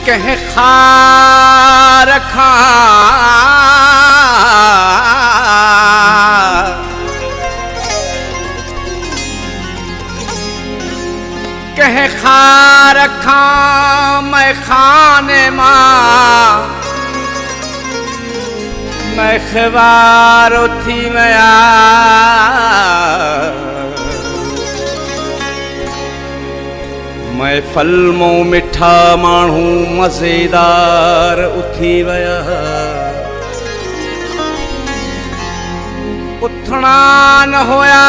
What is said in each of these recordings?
कह खार खा कह खार खा मैं खाने मां मैं खबार उथी मया मैं फलमो मिठा माण्हू मज़ेदार उथी वया उथणा न होया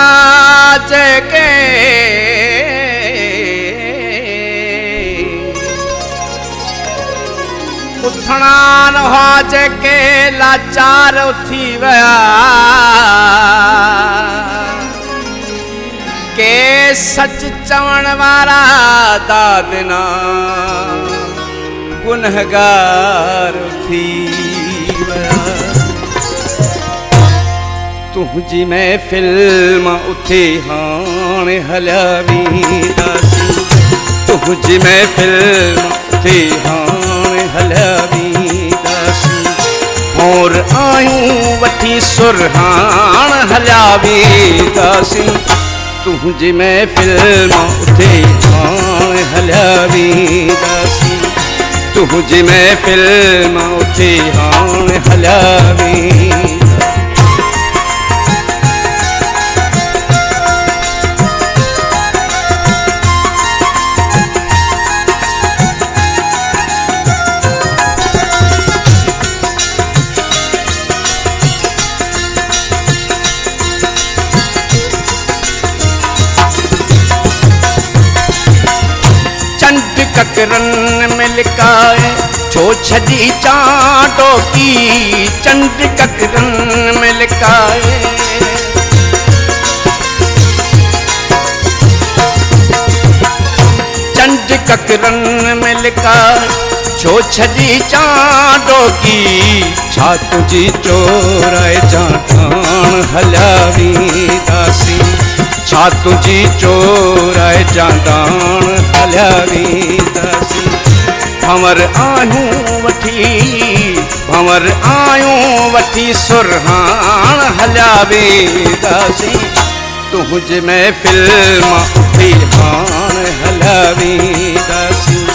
जेके उथणा न हुआ जेके लाचार उथी वया के सच चवण वारा दादना गुनहगार थी वया तुझी महफिल मां उथे हाणे हलिया वेंदासीं तुझी महफिल मां उथे हाणे हलिया वेंदासीं और आयूं वठी सुरहाण हलिया वेंदासीं तुझी महफिल मां उथे हाणे हलिया वेंदासीं तुझी महफिल मां उथे हाणे हलिया वेंदासीं ककरन में लिकाए छो छदी चाटो की चंद ककरन में लिकाए चंद ककरन में लिकाए छो छदी चाटो की छा तुझी चोराए चाटान हलिया वेंदासीं छा तुझी चोराए चाटान हलिया वेंदासीं भंवर आयूं वठी सुरहाण हलिया वेंदासीं तुझे महफिल मां उथे हाणे हलिया वेंदासीं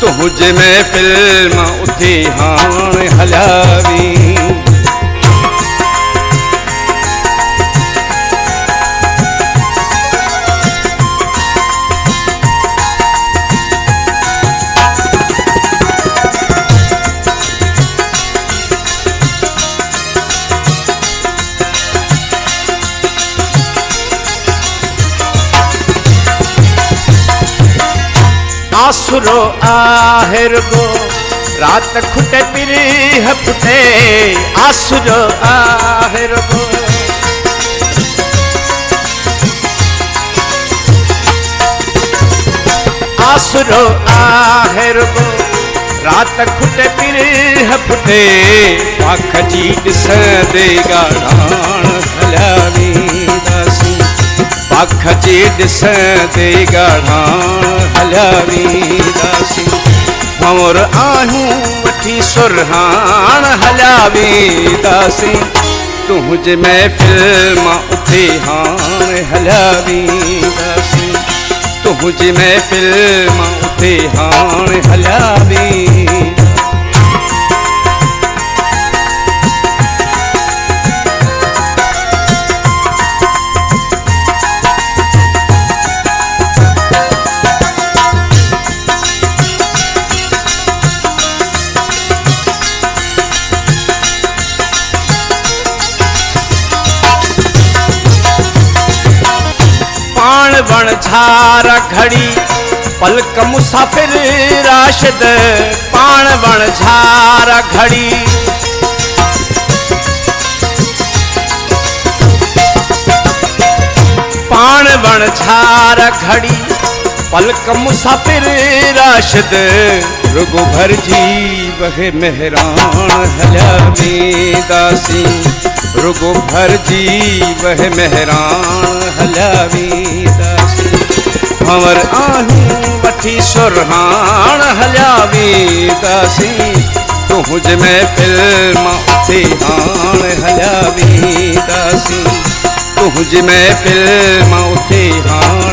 तुझे महफिल मां उथे हाणे हलिया वेंदासीं आसुरो आहेर गो रात खुटे पिरी हपते आसुरो आहेर गो आसुरो आहेर गो रात खुटे पिरी हपते पाख जी ॾिसंदे गाढ़ाण हलिया वेंदासीं पाख जी ॾिसंदे गाढ़ाण हलिया वेंदासीं भंवर आयूं वठी सुरहाण हलिया वेंदासीं तुझे महफिल मां उथे हाणे हलिया वेंदासीं तुझे महफिल मां उथे हाणे हलिया वेंदासीं वण झारा घड़ी पलक मुसाफिर राशिद पाण वण झारा घड़ी पाण वण झारा घड़ी पलक मुसाफिर राशिद रुगो भर जी वहे मेहरान हलिया वेंदासीं रुगो भर जी वह मेहरान हलिया वेंदासीं भंवर आयूं वठी उठी सुरहान हलिया वेंदासी तुझ में फिल्म उते हाण हलिया वेंदासी तुझ में फिल्म उते हाण